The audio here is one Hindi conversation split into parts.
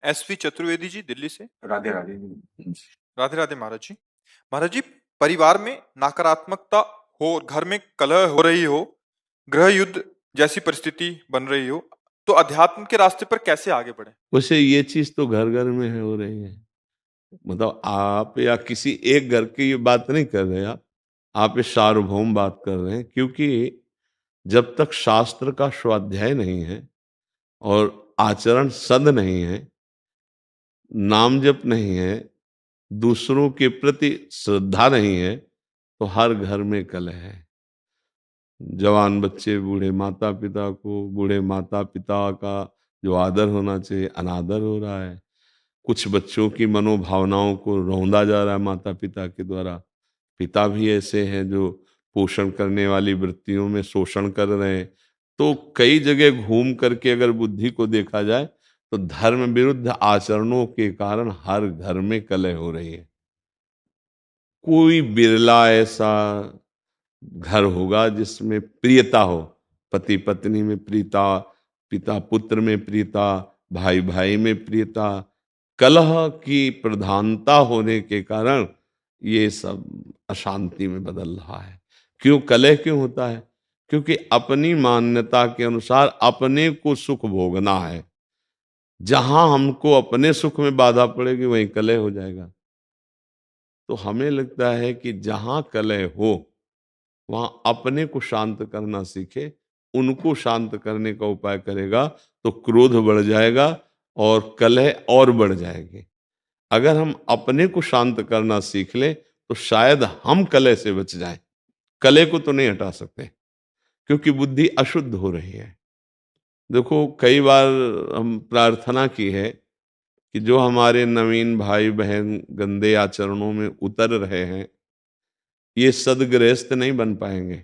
एसवी चतुर्वेदी जी दिल्ली से। राधे राधे। राधे राधे महाराज जी। महाराज जी, परिवार में नकारात्मकता हो और घर में कलह हो रही हो, गृह युद्ध जैसी परिस्थिति बन रही हो, तो अध्यात्म के रास्ते पर कैसे आगे बढ़े? वैसे ये चीज तो घर घर में है, हो रही है। मतलब आप या किसी एक घर की ये बात नहीं कर रहे, आप ये सार्वभौम बात कर रहे हैं। क्योंकि जब तक शास्त्र का स्वाध्याय नहीं है और आचरण सद नहीं है, नाम जप नहीं है, दूसरों के प्रति श्रद्धा नहीं है, तो हर घर में कलह है। जवान बच्चे बूढ़े माता पिता का जो आदर होना चाहिए अनादर हो रहा है। कुछ बच्चों की मनोभावनाओं को रौंदा जा रहा है माता पिता के द्वारा। पिता भी ऐसे हैं जो पोषण करने वाली वृत्तियों में शोषण कर रहे हैं। तो कई जगह घूम करके अगर बुद्धि को देखा जाए तो धर्म विरुद्ध आचरणों के कारण हर घर में कलह हो रही है। कोई बिरला ऐसा घर होगा जिसमें प्रियता हो, पति पत्नी में प्रियता, पिता पुत्र में प्रियता, भाई भाई में प्रियता। कलह की प्रधानता होने के कारण ये सब अशांति में बदल रहा है। क्यों कलह क्यों होता है? क्योंकि अपनी मान्यता के अनुसार अपने को सुख भोगना है। जहां हमको अपने सुख में बाधा पड़ेगी वहीं कलह हो जाएगा। तो हमें लगता है कि जहां कलह हो वहां अपने को शांत करना सीखे। उनको शांत करने का उपाय करेगा तो क्रोध बढ़ जाएगा और कलह और बढ़ जाएगी। अगर हम अपने को शांत करना सीख लें तो शायद हम कलह से बच जाएं। कलह को तो नहीं हटा सकते क्योंकि बुद्धि अशुद्ध हो रही है। देखो कई बार हम प्रार्थना की है कि जो हमारे नवीन भाई बहन गंदे आचरणों में उतर रहे हैं ये सदगृहस्थ नहीं बन पाएंगे।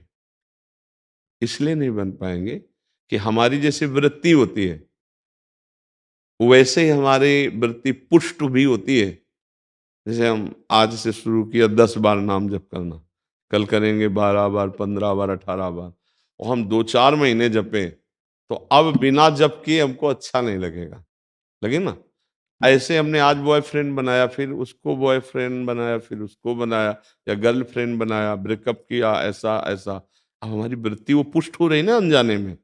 इसलिए नहीं बन पाएंगे कि हमारी जैसी वृत्ति होती है वैसे ही हमारी वृत्ति पुष्ट भी होती है। जैसे हम आज से शुरू किया 10 बार नाम जप करना, कल करेंगे 12 बार, 15 बार, 18 बार, और हम 2-4 महीने जपें तो अब बिना जप किए हमको अच्छा नहीं लगेगा। लगे ना? ऐसे हमने आज बॉयफ्रेंड बनाया, फिर उसको बॉयफ्रेंड बनाया, फिर उसको बनाया, या गर्लफ्रेंड बनाया, ब्रेकअप किया, ऐसा ऐसा। अब हमारी वृत्ति वो पुष्ट हो रही ना अनजाने में।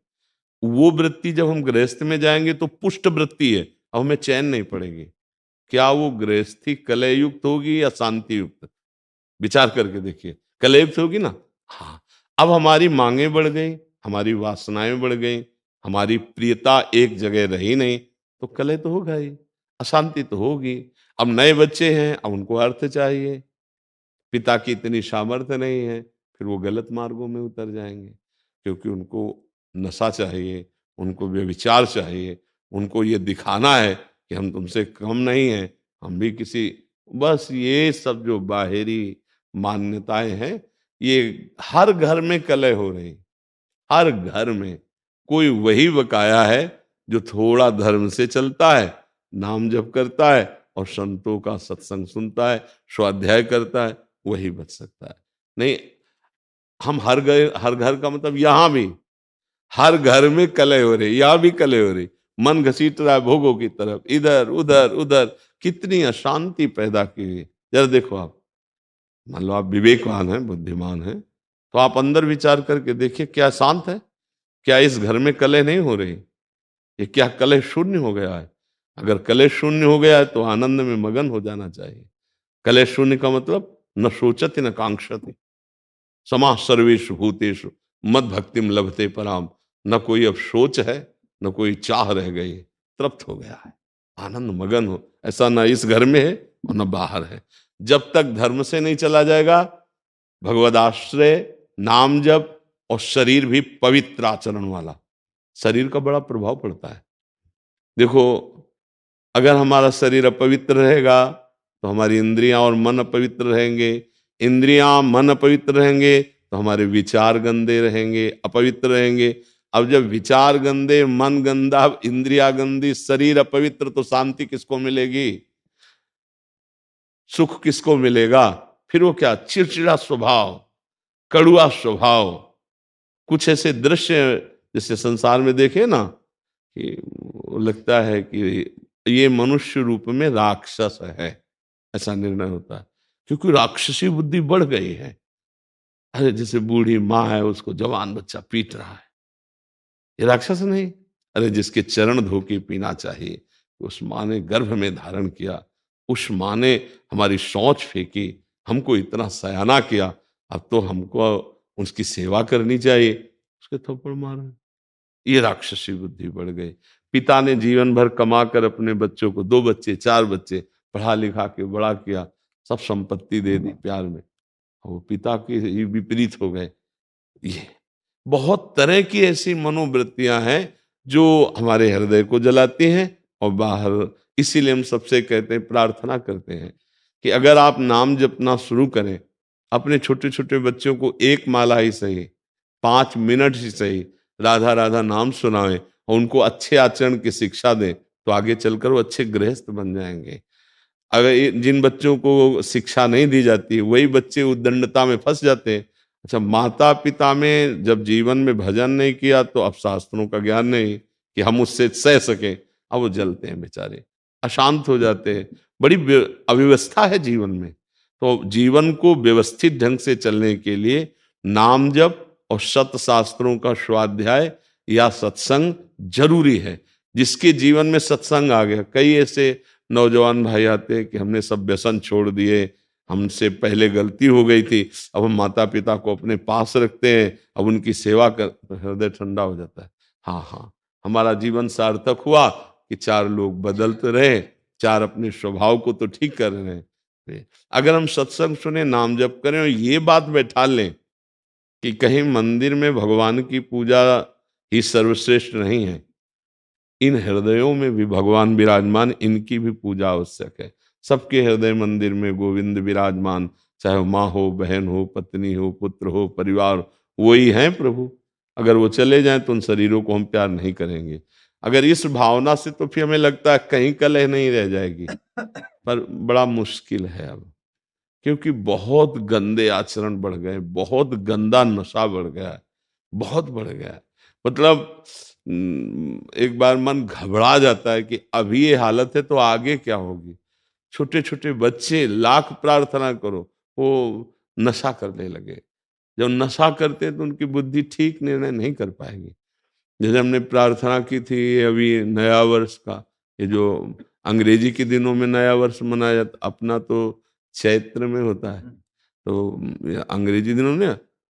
वो वृत्ति जब हम गृहस्थ में जाएंगे तो पुष्ट वृत्ति है, अब हमें चैन नहीं पड़ेगी। क्या वो गृहस्थी कलह युक्त होगी या शांति युक्त? विचार करके देखिए। कलह युक्त होगी ना? हाँ। अब हमारी मांगे बढ़ गई, हमारी वासनाएं बढ़ गई, हमारी प्रियता एक जगह रही नहीं, तो कलह तो होगा ही, अशांति तो होगी। अब नए बच्चे हैं, अब उनको अर्थ चाहिए, पिता की इतनी सामर्थ्य नहीं है, फिर वो गलत मार्गों में उतर जाएंगे क्योंकि उनको नशा चाहिए, उनको व्यभिचार चाहिए, उनको ये दिखाना है कि हम तुमसे कम नहीं हैं, हम भी किसी। बस ये सब जो बाहरी मान्यताएं हैं ये हर घर में कलह हो रही। हर घर में कोई वही बकाया है जो थोड़ा धर्म से चलता है, नाम जप करता है और संतों का सत्संग सुनता है, स्वाध्याय करता है, वही बच सकता है। नहीं, हम हर घर का मतलब यहां भी हर घर में कलह हो रही, यहां भी कलह हो रही। मन घसीट रहा है भोगों की तरफ, इधर उधर उधर। कितनी अशांति पैदा की हुई। जरा देखो आप, मान लो आप विवेकवान हैं, बुद्धिमान हैं, तो आप अंदर विचार करके देखिए क्या शांत है? क्या इस घर में कलह नहीं हो रही? ये क्या कलह शून्य हो गया है? अगर कलह शून्य हो गया है तो आनंद में मगन हो जाना चाहिए। कलह शून्य का मतलब न सोचति न कांक्षति, समाः सर्वेषु भूतेषु मद भक्तिम लभते पराम। न कोई अब सोच है, न कोई चाह रह गई, तृप्त हो गया है, आनंद मगन हो। ऐसा ना इस घर में है और न बाहर है। जब तक धर्म से नहीं चला जाएगा, भगवदाश्रय, नाम जप और शरीर भी पवित्र आचरण वाला, शरीर का बड़ा प्रभाव पड़ता है। देखो अगर हमारा शरीर अपवित्र रहेगा तो हमारी इंद्रियां और मन अपवित्र रहेंगे, इंद्रियां मन अपवित्र रहेंगे तो हमारे विचार गंदे रहेंगे, अपवित्र रहेंगे। अब जब विचार गंदे, मन गंदा, इंद्रिया गंदी, शरीर अपवित्र, तो शांति किसको मिलेगी? सुख किसको मिलेगा? फिर वो क्या, चिड़चिड़ा स्वभाव, कड़ुआ स्वभाव। कुछ ऐसे दृश्य जैसे संसार में देखे ना कि लगता है कि ये मनुष्य रूप में राक्षस है, ऐसा निर्णय होता है, क्योंकि राक्षसी बुद्धि बढ़ गई है। अरे जैसे बूढ़ी माँ है, उसको जवान बच्चा पीट रहा है, ये राक्षस नहीं। अरे जिसके चरण धो के पीना चाहिए, उस माँ ने गर्भ में धारण किया, उस माँ ने हमारी शौच फेंकी, हमको इतना सयाना किया, अब तो हमको उसकी सेवा करनी चाहिए, उसके थप्पड़ मारे। ये राक्षसी बुद्धि बढ़ गई। पिता ने जीवन भर कमा कर अपने बच्चों को, 2 बच्चे 4 बच्चे पढ़ा लिखा के बड़ा किया, सब संपत्ति दे दी प्यार में, वो पिता के ही विपरीत हो गए। ये बहुत तरह की ऐसी मनोवृत्तियां हैं जो हमारे हृदय को जलाती हैं और बाहर। इसीलिए हम सबसे कहते हैं, प्रार्थना करते हैं कि अगर आप नाम जपना शुरू करें, अपने छोटे छोटे बच्चों को एक माला ही सही, 5 मिनट ही सही, राधा राधा नाम सुनाएं और उनको अच्छे आचरण की शिक्षा दें, तो आगे चलकर वो अच्छे गृहस्थ बन जाएंगे। अगर जिन बच्चों को शिक्षा नहीं दी जाती, वही बच्चे उद्दंडता में फंस जाते हैं। अच्छा, माता पिता में जब जीवन में भजन नहीं किया, तो अब शास्त्रों का ज्ञान नहीं कि हम उससे सह सके, अब वो जलते हैं बेचारे, अशांत हो जाते हैं। बड़ी अव्यवस्था है जीवन में। तो जीवन को व्यवस्थित ढंग से चलने के लिए नाम जप और सत शास्त्रों का स्वाध्याय या सत्संग जरूरी है। जिसके जीवन में सत्संग आ गया, कई ऐसे नौजवान भाई आते हैं कि हमने सब व्यसन छोड़ दिए, हमसे पहले गलती हो गई थी, अब हम माता पिता को अपने पास रखते हैं, अब उनकी सेवा कर, तो हृदय ठंडा हो जाता है। हाँ हाँ, हमारा जीवन सार्थक हुआ कि 4 लोग बदलते रहे, 4 अपने स्वभाव को तो ठीक कर रहे हैं। अगर हम सत्संग सुने, नाम जप करें और ये बात बैठा लें कि कहीं मंदिर में भगवान की पूजा ही सर्वश्रेष्ठ नहीं है, इन हृदयों में भी भगवान विराजमान, इनकी भी पूजा आवश्यक है। सबके हृदय मंदिर में गोविंद विराजमान, चाहे वो माँ हो, बहन हो, पत्नी हो, पुत्र हो, परिवार, वही है प्रभु। अगर वो चले जाएं तो उन शरीरों को हम प्यार नहीं करेंगे। अगर इस भावना से, तो फिर हमें लगता है कहीं कलह नहीं रह जाएगी, पर बड़ा मुश्किल है अब, क्योंकि बहुत गंदे आचरण बढ़ गए, बहुत गंदा नशा बढ़ गया है, बहुत बढ़ गया है। मतलब एक बार मन घबरा जाता है कि अभी ये हालत है तो आगे क्या होगी। छोटे छोटे बच्चे, लाख प्रार्थना करो, वो नशा करने लगे। जब नशा करते हैं तो उनकी बुद्धि ठीक निर्णय नहीं कर पाएगी। जैसे हमने प्रार्थना की थी अभी नया वर्ष का, ये जो अंग्रेजी के दिनों में नया वर्ष मनाया जाता, अपना तो चैत्र में होता है, तो अंग्रेजी दिनों में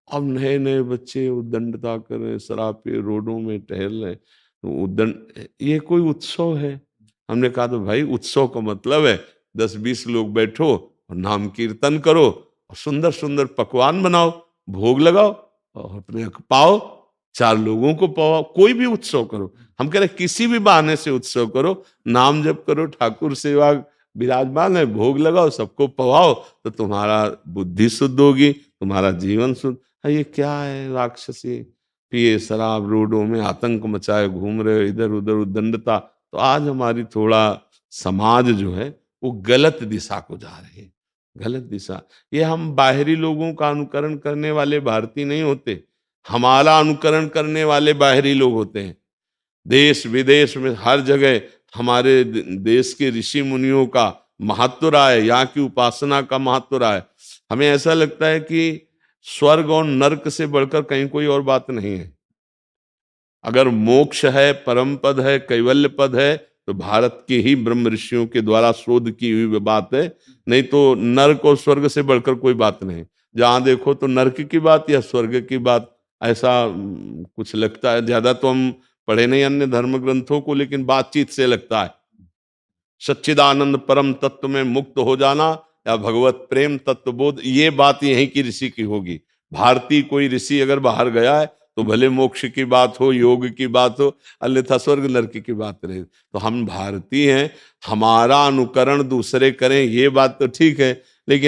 अब नए नए बच्चे उद्दंडता कर रहे हैं, शराब पे रोडों में टहल रहे हैं, तो उद्दंड, ये कोई उत्सव है? हमने कहा तो भाई उत्सव का मतलब है 10-20 लोग बैठो और नाम कीर्तन करो और सुंदर सुंदर पकवान बनाओ, भोग लगाओ और अपने पाओ, 4 लोगों को पाओ, कोई भी उत्सव करो। हम कह रहे किसी भी बहाने से उत्सव करो, नाम जप करो, ठाकुर सेवा विराजमान है, भोग लगाओ, सबको पवाओ, तो तुम्हारा बुद्धि शुद्ध होगी, तुम्हारा जीवन शुद्ध। ये क्या है? राक्षसी पिए शराब, रोडों में आतंक मचाए घूम रहे, इधर उधर उद्दंडता। तो आज हमारी थोड़ा समाज जो है वो गलत दिशा को जा रही है, गलत दिशा। ये हम बाहरी लोगों का अनुकरण करने वाले भारतीय नहीं होते, हमारा अनुकरण करने वाले बाहरी लोग होते हैं। देश विदेश में हर जगह हमारे देश के ऋषि मुनियों का महत्व रहा है, यहाँ की उपासना का महत्व रहा है। हमें ऐसा लगता है कि स्वर्ग और नरक से बढ़कर कहीं कोई और बात नहीं है। अगर मोक्ष है, परम पद है, कैवल्य पद है, तो भारत के ही ब्रह्म ऋषियों के द्वारा शोध की हुई बात है। नहीं तो नरक और स्वर्ग से बढ़कर कोई बात नहीं। जहां देखो तो नरक की बात या स्वर्ग की बात, ऐसा कुछ लगता है। ज्यादा तो हम पढ़े नहीं अन्य धर्म ग्रंथों को, लेकिन बातचीत से लगता है सच्चिदानंद परम तत्व में मुक्त हो जाना या भगवत प्रेम तत्व बोध, ये बात यहीं की ऋषि की होगी। भारतीय कोई ऋषि अगर बाहर गया है तो भले मोक्ष की बात हो, योग की बात हो, अन्यथा स्वर्ग नरक की बात रहे। तो हम भारतीय हैं, हमारा अनुकरण दूसरे करें ये बात तो ठीक है,